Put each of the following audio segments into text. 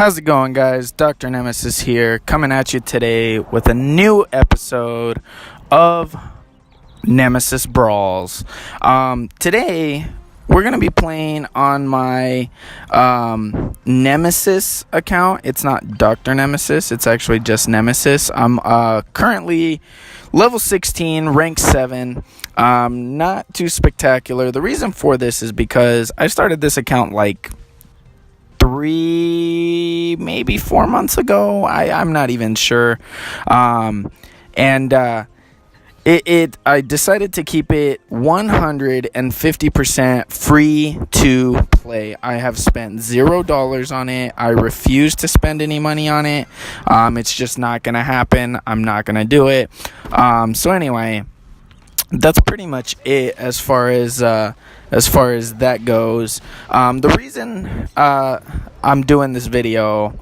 How's it going, guys? Dr. Nemesis here, coming at you today with a new episode of Nemesis Brawls. Today, we're going to be playing on my Nemesis account. It's not Dr. Nemesis, it's actually just Nemesis. I'm currently level 16, rank 7. Not too spectacular. The reason for this is because I started this account like 3, maybe 4 months ago. I'm not even sure. I decided to keep it 150% free to play. I have spent $0 on it. I refuse to spend any money on it. It's just not gonna happen. I'm not gonna do it. So anyway, that's pretty much it as far as that goes. The reason I'm doing this video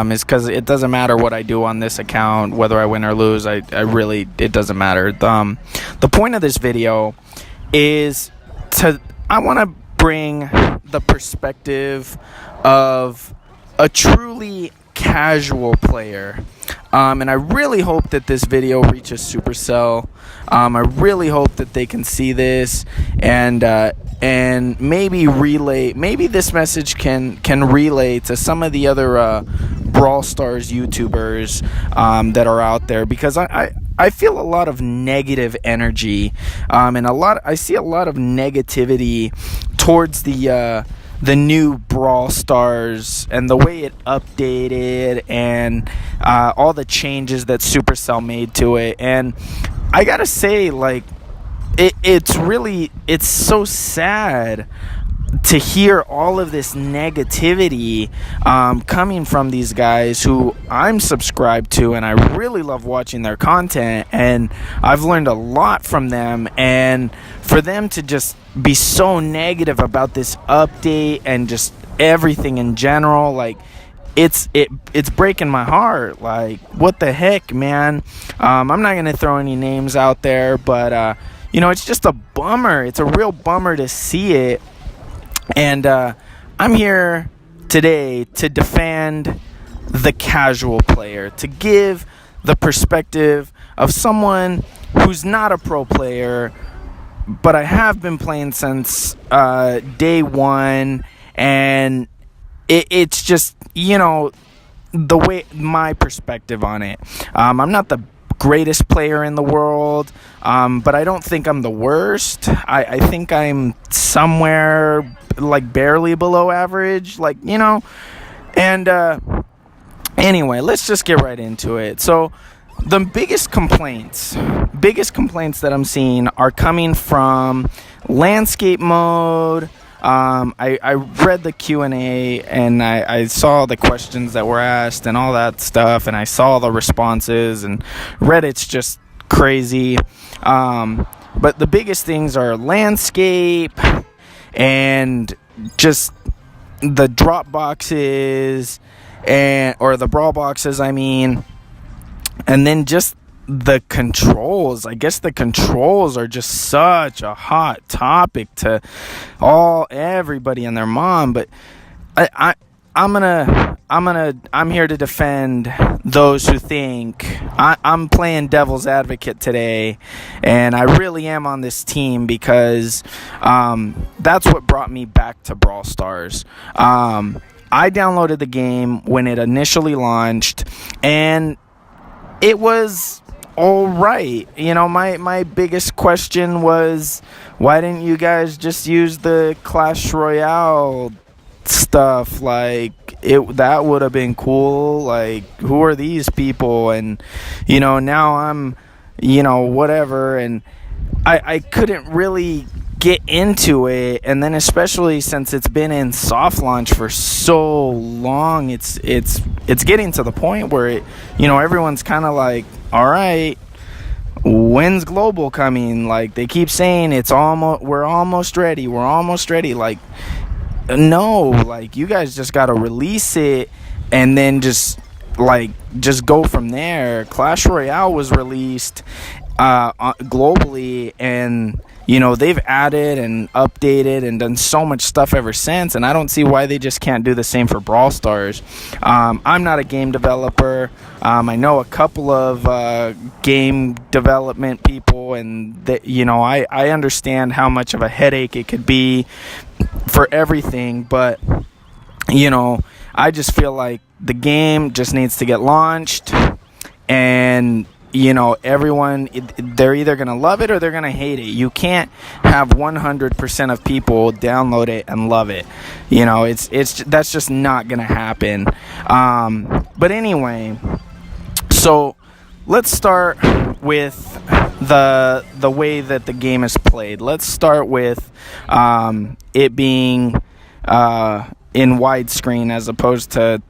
is because it doesn't matter what I do on this account, whether I win or lose. It doesn't matter. The point of this video is I want to bring the perspective of a truly casual player. And I really hope that this video reaches Supercell. I really hope that they can see this and maybe this message can relay to some of the other Brawl Stars YouTubers that are out there, because I feel a lot of negative energy and I see a lot of negativity towards the new Brawl Stars and the way it updated and all the changes that Supercell made to it. And I gotta say, like, it's so sad to hear all of this negativity coming from these guys who I'm subscribed to, and I really love watching their content, and I've learned a lot from them. And for them to just be so negative about this update and just everything in general, like, it's breaking my heart. Like, what the heck, man? I'm not gonna throw any names out there, but it's just a bummer. It's a real bummer to see it. And I'm here today to defend the casual player, to give the perspective of someone who's not a pro player, but I have been playing since day one, and it's just, the way, my perspective on it. I'm not the greatest player in the world, but I don't think I'm the worst. I think I'm somewhere like barely below average, and anyway, let's just get right into it. So the biggest complaints that I'm seeing are coming from landscape mode. I read the Q&A and I saw the questions that were asked and all that stuff, and I saw the responses, and Reddit's just crazy. But the biggest things are landscape and just the drop boxes or the brawl boxes, and then just the controls. I guess the controls are just such a hot topic to everybody and their mom. But I'm here to defend those who think I'm playing devil's advocate today, and I really am on this team because that's what brought me back to Brawl Stars. I downloaded the game when it initially launched, and it was all right. My biggest question was, why didn't you guys just use the Clash Royale stuff? Like, that would have been cool. Like, who are these people? And now I'm whatever, and I couldn't really get into it. And then especially since it's been in soft launch for so long, it's getting to the point where everyone's kind of like, all right, when's global coming? Like, they keep saying we're almost ready. Like, no, like, you guys just gotta release it and then just go from there. Clash Royale was released globally, and they've added and updated and done so much stuff ever since, and I don't see why they just can't do the same for Brawl Stars. I'm not a game developer. I know a couple of game development people, and I understand how much of a headache it could be for everything, but I just feel like the game just needs to get launched, and everyone, they're either going to love it or they're going to hate it. You can't have 100% of people download it and love it. That's just not going to happen. But anyway, so let's start with the way that the game is played. Let's start with it being in widescreen as opposed to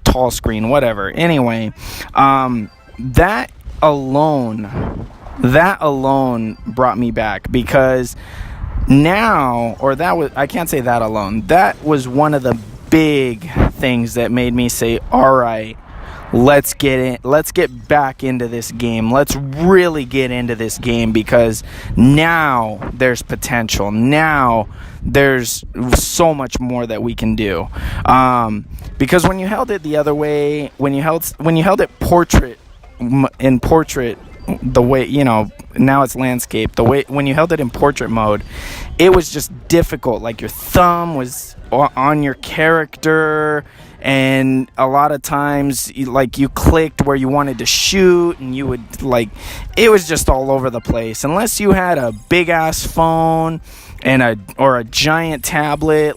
tall screen, whatever. Anyway, that alone brought me back, because I can't say that alone. That was one of the big things that made me say, all right, let's get back into this game. Let's really get into this game, because now there's potential. Now there's so much more that we can do. Because when you held it the other way, when you held it portrait, the way, now it's landscape, the way when you held it in portrait mode, it was just difficult. Like, your thumb was on your character, and a lot of times you clicked where you wanted to shoot, and you would it was just all over the place. Unless you had a big ass phone or a giant tablet,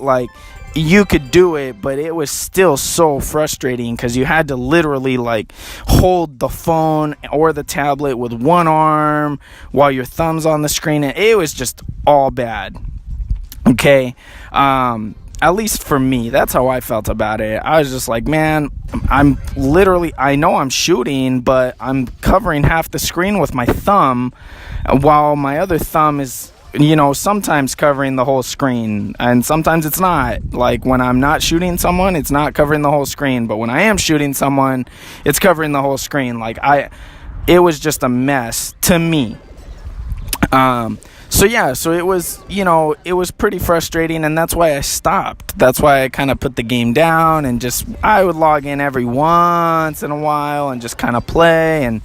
you could do it, but it was still so frustrating, because you had to literally hold the phone or the tablet with one arm while your thumb's on the screen, and it was just all bad. Okay, at least for me, that's how I felt about it. I was just like, man, I know I'm shooting, but I'm covering half the screen with my thumb, while my other thumb is sometimes covering the whole screen, and sometimes it's not. Like, when I'm not shooting someone, it's not covering the whole screen, but when I am shooting someone, it's covering the whole screen. It was just a mess to me. So it was, it was pretty frustrating, and that's why I stopped. That's why I kind of put the game down, and I would log in every once in a while and just kind of play and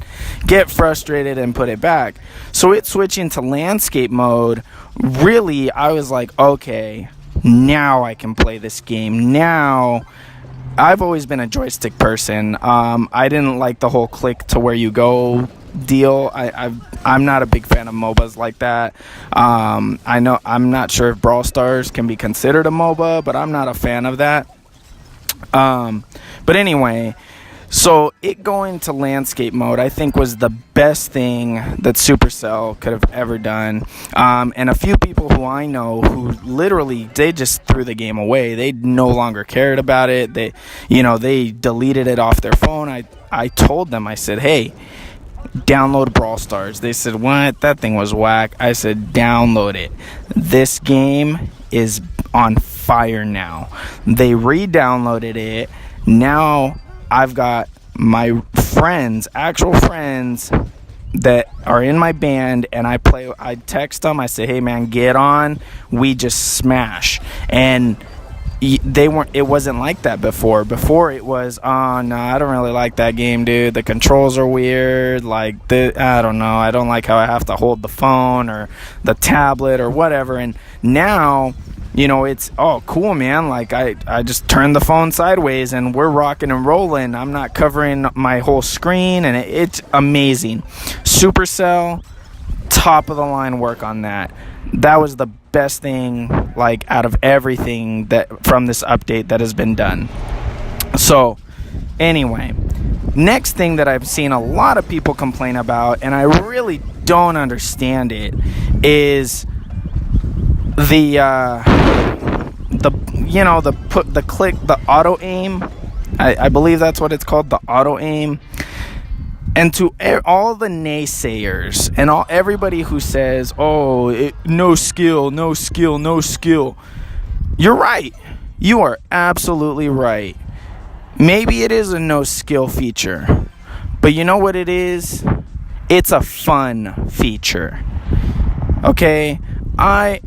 get frustrated and put it back. So it switching to landscape mode, really, I was like, okay, now I can play this game. Now, I've always been a joystick person. I didn't like the whole click to where you go deal. I'm not a big fan of MOBAs like that. I know I'm not sure if Brawl Stars can be considered a MOBA, but I'm not a fan of that. But anyway, so it going to landscape mode, I think, was the best thing that Supercell could have ever done. And a few people who I know who literally, they just threw the game away. They no longer cared about it. They deleted it off their phone. I told them, I said, hey, download Brawl Stars. They said, what? That thing was whack. I said, download it. This game is on fire now. They re-downloaded it. Now I've got my friends, actual friends that are in my band, and I text them. I say, hey man, get on. We just smash. And it wasn't like that before. Before it was, oh no, I don't really like that game, dude. The controls are weird. I don't know. I don't like how I have to hold the phone or the tablet or whatever. And now, it's, oh, cool, man. I just turn the phone sideways and we're rocking and rolling. I'm not covering my whole screen, and it's amazing. Supercell, top of the line work on that. That was the best thing, out of everything that from this update that has been done. So anyway, next thing that I've seen a lot of people complain about, and I really don't understand it, is the auto aim. I believe that's what it's called, the auto aim. And to all the naysayers and everybody who says, oh, no skill, you're right. You are absolutely right. Maybe it is a no skill feature, but you know what it is? It's a fun feature. Okay, I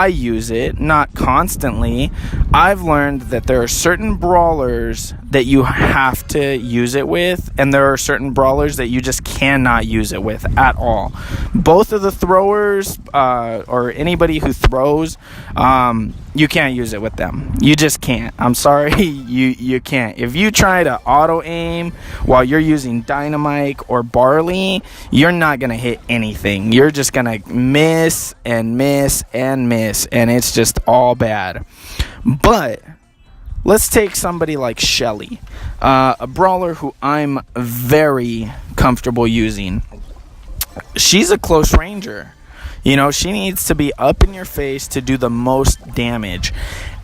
use it, not constantly. I've learned that there are certain brawlers that you have to use it with, and there are certain brawlers that you just cannot use it with at all. Both of the throwers, or anybody who throws, you can't use it with them. You just can't. I'm sorry, you can't. If you try to auto aim while you're using Dynamite or Barley, you're not gonna hit anything. You're just gonna miss and miss and miss, and it's just all bad. But let's take somebody like Shelly, a brawler who I'm very comfortable using. She's a close ranger. You know, she needs to be up in your face to do the most damage.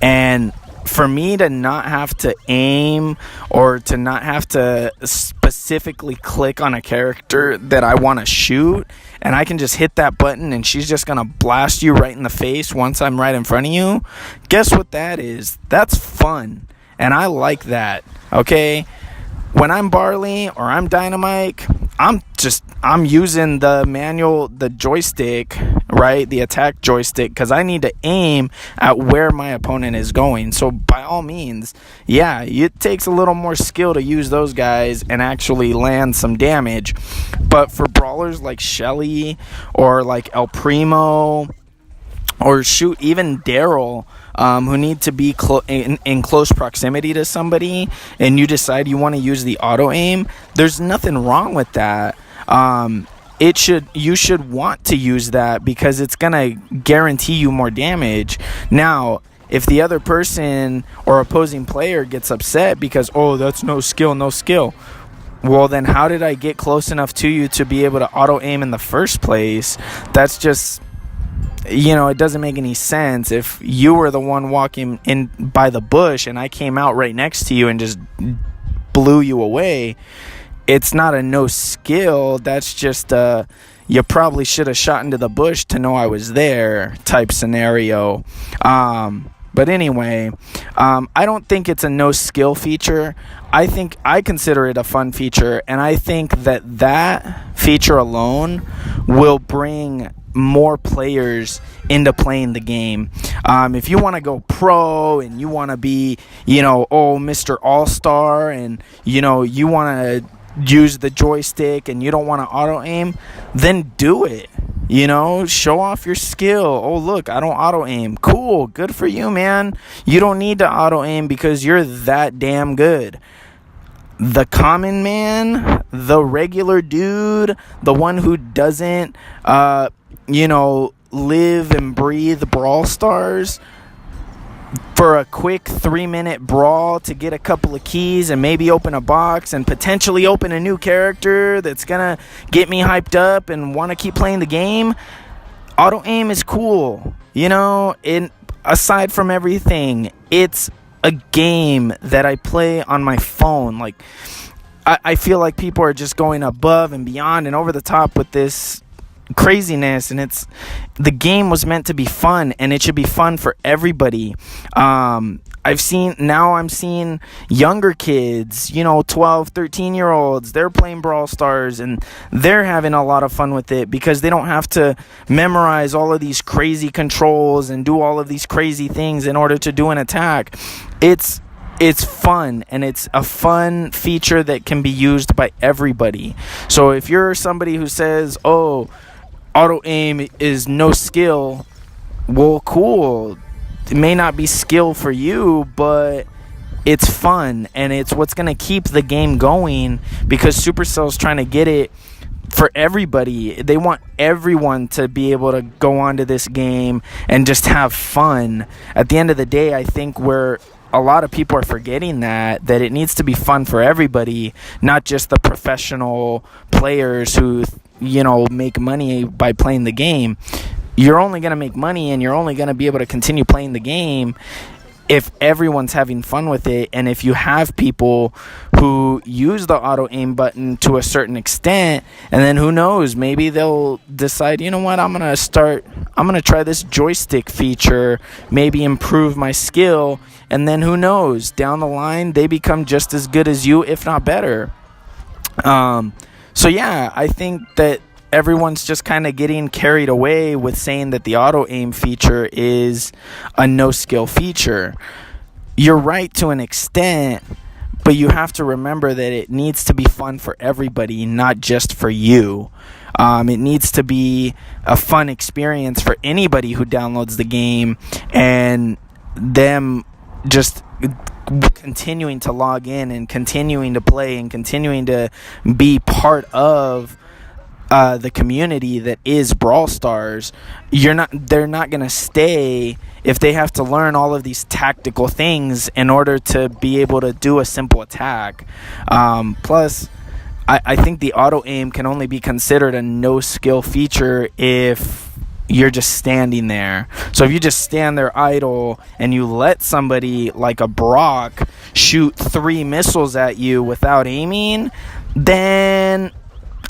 And for me to not have to aim or to not have to specifically click on a character that I want to shoot, and I can just hit that button and she's just going to blast you right in the face once I'm right in front of you, guess what that is? That's fun. And I like that, okay? When I'm Barley or I'm Dynamite, I'm using the joystick, right? The attack joystick, because I need to aim at where my opponent is going. So by all means, yeah, it takes a little more skill to use those guys and actually land some damage. But for brawlers like Shelly or like El Primo, or shoot, even Daryl, who need to be in close proximity to somebody, and you decide you want to use the auto aim, there's nothing wrong with that. You should want to use that because it's gonna guarantee you more damage. Now, if the other person or opposing player gets upset because, oh, that's no skill, well, then how did I get close enough to you to be able to auto aim in the first place? That's just, it doesn't make any sense. If you were the one walking in by the bush and I came out right next to you and just blew you away, it's not a no skill. That's just you probably should have shot into the bush to know I was there type scenario. But anyway, I don't think it's a no skill feature. I consider it a fun feature, and I think that feature alone will bring more players into playing the game. If you want to go pro and you want to be, Mr. All-Star, and you want to use the joystick and you don't want to auto aim, then do it. Show off your skill. Oh, look, I don't auto aim. Cool, good for you, man. You don't need to auto aim because you're that damn good. The common man, the regular dude, the one who doesn't live and breathe Brawl Stars, for a quick 3-minute brawl to get a couple of keys and maybe open a box and potentially open a new character that's gonna get me hyped up and want to keep playing the game, auto aim is cool. Aside from everything, it's a game that I play on my phone. Like, I feel like people are just going above and beyond and over the top with this craziness, and the game was meant to be fun, and it should be fun for everybody. I'm seeing younger kids, 12, 13-year-olds, they're playing Brawl Stars, and they're having a lot of fun with it because they don't have to memorize all of these crazy controls and do all of these crazy things in order to do an attack. It's fun, and it's a fun feature that can be used by everybody. So if you're somebody who says, oh, auto aim is no skill, well, cool. It may not be skill for you, but it's fun, and it's what's going to keep the game going, because Supercell's trying to get it for everybody. They want everyone to be able to go onto this game and just have fun. At the end of the day, I think a lot of people are forgetting that it needs to be fun for everybody, not just the professional players who make money by playing the game. You're only going to make money, and you're only going to be able to continue playing the game if everyone's having fun with it, and if you have people who use the auto aim button to a certain extent, and then who knows, maybe they'll decide, I'm going to try this joystick feature, maybe improve my skill, and then who knows, down the line they become just as good as you, if not better. So yeah, I think that everyone's just kind of getting carried away with saying that the auto aim feature is a no skill feature. You're right to an extent, but you have to remember that it needs to be fun for everybody, not just for you. It needs to be a fun experience for anybody who downloads the game, and them just continuing to log in and continuing to play and continuing to be part of the community that is Brawl Stars. They're not going to stay if they have to learn all of these tactical things in order to be able to do a simple attack. Plus, I think the auto aim can only be considered a no skill feature if you're just standing there. So if you just stand there idle and you let somebody like a Brock shoot 3 missiles at you without aiming, then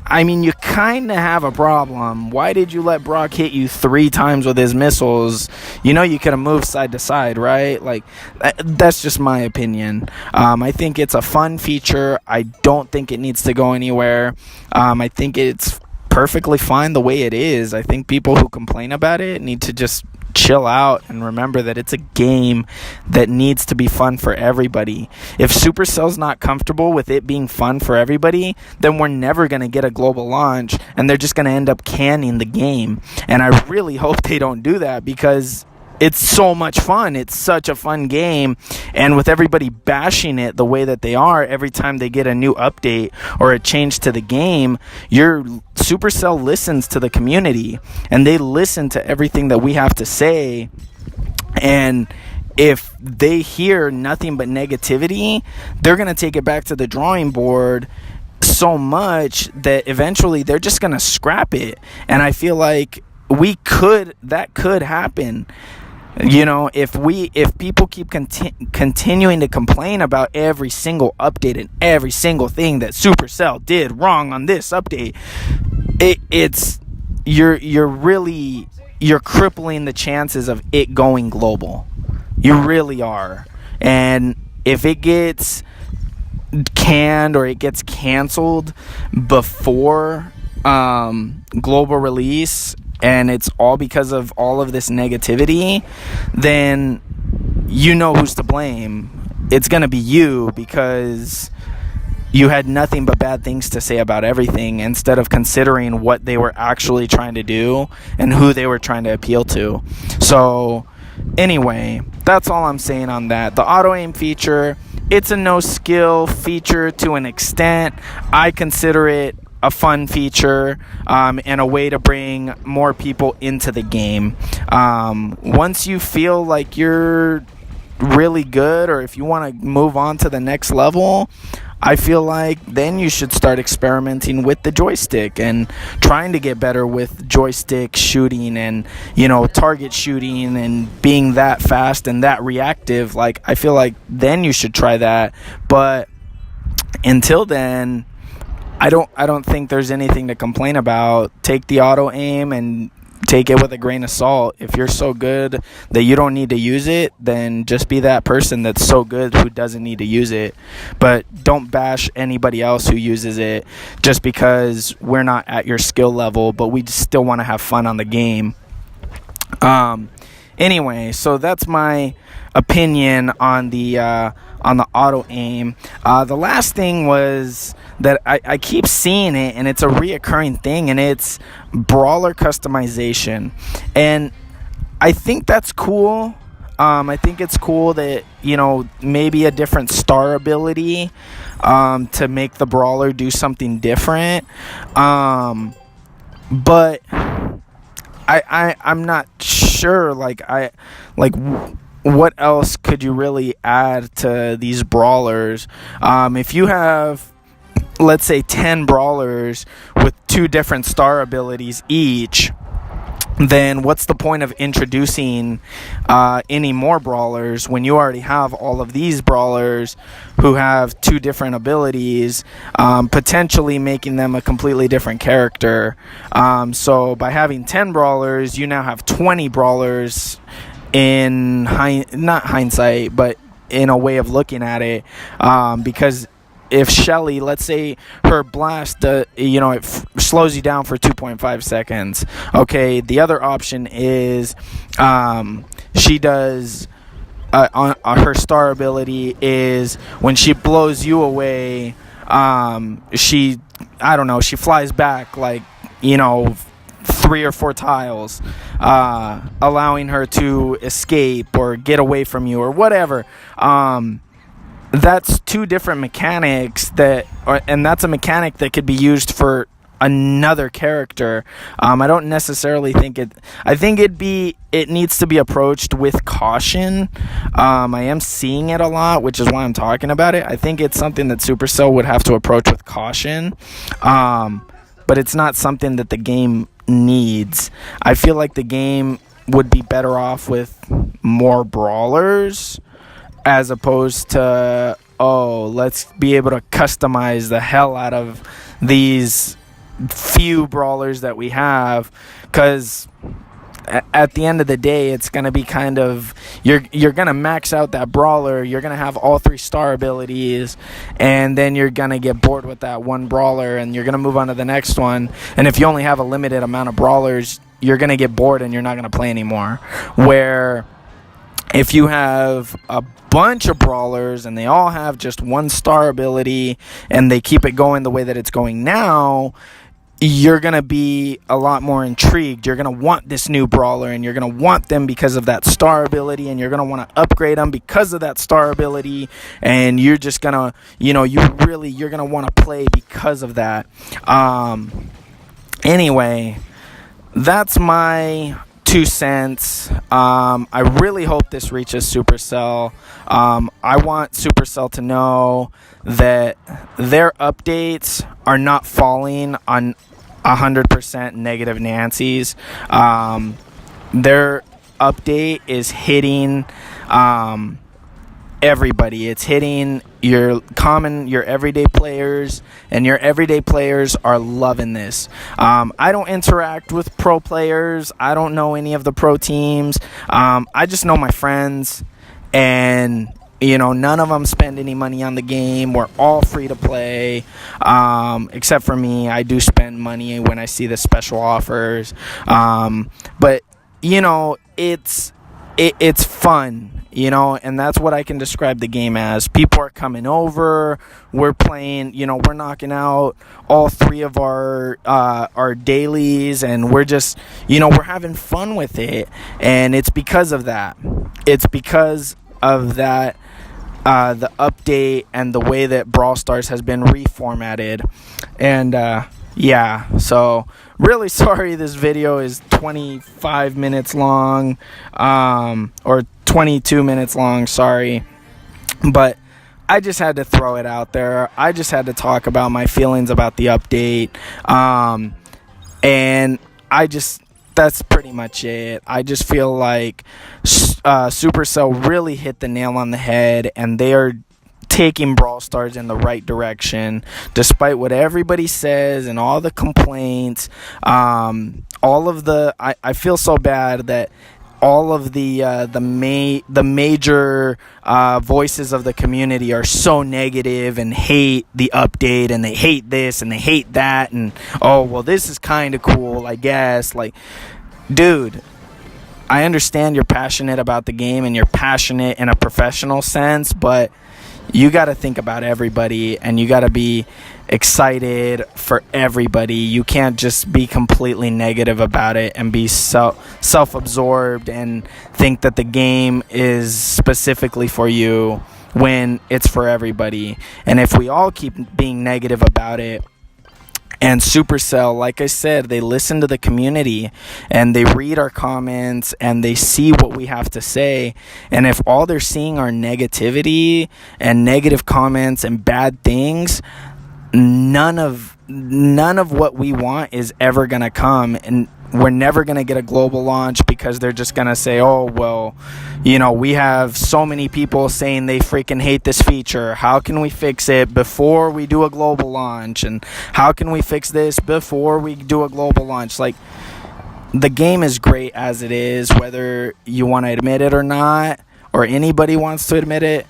I mean, you kind of have a problem. Why did you let Brock hit you 3 times with his missiles? You know you could have moved side to side, right? Like, that's just my opinion. I think it's a fun feature. I don't think it needs to go anywhere. I think it's perfectly fine the way it is. I think people who complain about it need to just chill out and remember that it's a game that needs to be fun for everybody. If Supercell's not comfortable with it being fun for everybody, then we're never going to get a global launch, and they're just going to end up canning the game. And I really hope they don't do that, because it's so much fun. It's such a fun game, and with everybody bashing it the way that they are every time they get a new update or a change to the game, Supercell listens to the community, and they listen to everything that we have to say. And if they hear nothing but negativity, they're going to take it back to the drawing board so much that eventually they're just going to scrap it. And I feel like that could happen. You know, if people keep continuing to complain about every single update and every single thing that Supercell did wrong on this update, you're crippling the chances of it going global. You really are. And if it gets canned or it gets canceled before global release, and it's all because of all of this negativity, then you know who's to blame. It's going to be you, because you had nothing but bad things to say about everything instead of considering what they were actually trying to do and who they were trying to appeal to. So anyway, that's all I'm saying on that. The auto aim feature, it's a no skill feature to an extent. I consider it a fun feature and a way to bring more people into the game. Once you feel like you're really good, or if you want to move on to the next level, I feel like then you should start experimenting with the joystick and trying to get better with joystick shooting and, you know, target shooting and being that fast and that reactive. Like, I feel like then you should try that. But until then, I don't think there's anything to complain about. Take the auto aim and take it with a grain of salt. If you're so good that you don't need to use it, then just be that person that's so good who doesn't need to use it. But don't bash anybody else who uses it just because we're not at your skill level, but we just still want to have fun on the game. Anyway, so that's my opinion on the auto aim. The last thing was that I keep seeing it, and it's a reoccurring thing, and it's brawler customization. And I think that's cool. I think it's cool that, you know, maybe a different star ability to make the brawler do something different. But I'm not sure, what else could you really add to these brawlers? If you have, let's say, 10 brawlers with 2 different star abilities each, then what's the point of introducing any more brawlers when you already have all of these brawlers who have 2 different abilities, potentially making them a completely different character? So by having 10 brawlers, you now have 20 brawlers in not hindsight, but in a way of looking at it, because if Shelly, let's say her blast, it slows you down for 2.5 seconds. Okay, the other option is she does her star ability is when she blows you away. She flies back like 3 or 4 tiles, allowing her to escape or get away from you or whatever. That's 2 different mechanics and that's a mechanic that could be used for another character. I don't necessarily think it. I think it needs to be approached with caution. I am seeing it a lot, which is why I'm talking about it. I think it's something that Supercell would have to approach with caution, but it's not something that the game needs. I feel like the game would be better off with more brawlers, as opposed to, let's be able to customize the hell out of these few brawlers that we have, because at the end of the day, it's going to be kind of, you're going to max out that brawler, you're going to have all 3 star abilities, and then you're going to get bored with that one brawler, and you're going to move on to the next one. And if you only have a limited amount of brawlers, you're going to get bored and you're not going to play anymore. Where if you have a bunch of brawlers and they all have just 1 star ability and they keep it going the way that it's going now, you're going to be a lot more intrigued. You're going to want this new brawler, and you're going to want them because of that star ability, and you're going to want to upgrade them because of that star ability, and you're just going to, you're going to want to play because of that. Anyway, that's my 2 cents. I really hope this reaches Supercell. I want Supercell to know that their updates are not falling on 100% negative Nancy's. Their update is hitting everybody. It's hitting your everyday players, and your everyday players are loving this. I don't interact with pro players. I don't know any of the pro teams. I just know my friends, and none of them spend any money on the game. We're all free to play, except for me. I do spend money when I see the special offers, but it's fun. And that's what I can describe the game as. People are coming over, we're playing, we're knocking out all 3 of our dailies, and we're just, we're having fun with it. And it's because of that. It's because of that, the update and the way that Brawl Stars has been reformatted. And, so really sorry this video is 25 minutes long, or 22 minutes long, sorry. But I just had to throw it out there. I just had to talk about my feelings about the update. And that's pretty much it. I just feel like Supercell really hit the nail on the head, and they are taking Brawl Stars in the right direction, despite what everybody says and all the complaints. I feel so bad that all of the major voices of the community are so negative and hate the update, and they hate this and they hate that, and this is kind of cool, I guess. Like, dude, I understand you're passionate about the game and you're passionate in a professional sense, but you got to think about everybody, and you got to be excited for everybody. You can't just be completely negative about it and be self-absorbed and think that the game is specifically for you when it's for everybody. And if we all keep being negative about it, and Supercell, like I said, they listen to the community, and they read our comments, and they see what we have to say. And if all they're seeing are negativity and negative comments and bad things, none of what we want is ever going to come. And we're never going to get a global launch, because they're just going to say, we have so many people saying they freaking hate this feature. How can we fix it before we do a global launch? And how can we fix this before we do a global launch? Like, the game is great as it is, whether you want to admit it or not, or anybody wants to admit it.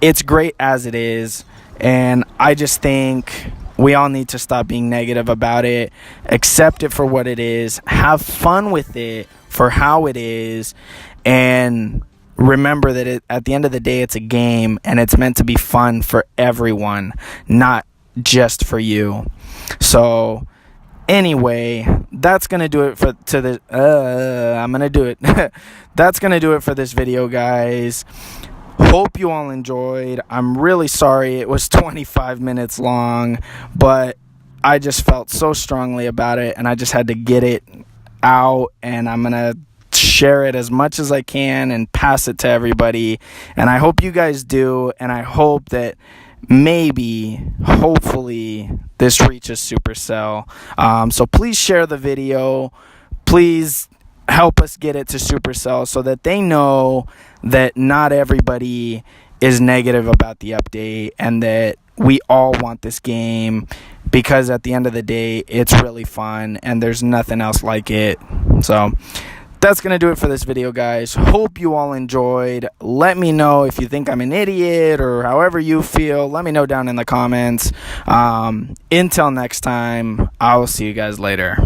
It's great as it is. And I just think we all need to stop being negative about it, accept it for what it is, have fun with it for how it is, and remember that at the end of the day, it's a game, and it's meant to be fun for everyone, not just for you. So anyway, that's gonna do it for That's gonna do it for this video, guys. Hope you all enjoyed. I'm really sorry it was 25 minutes long, but I just felt so strongly about it, and I just had to get it out, and I'm gonna share it as much as I can and pass it to everybody. And I hope you guys do, and I hope that hopefully this reaches Supercell. So please share the video. Please help us get it to Supercell so that they know that not everybody is negative about the update, and that we all want this game, because at the end of the day, it's really fun and there's nothing else like it. So that's going to do it for this video, guys. Hope you all enjoyed. Let me know if you think I'm an idiot or however you feel. Let me know down in the comments. Until next time, I will see you guys later.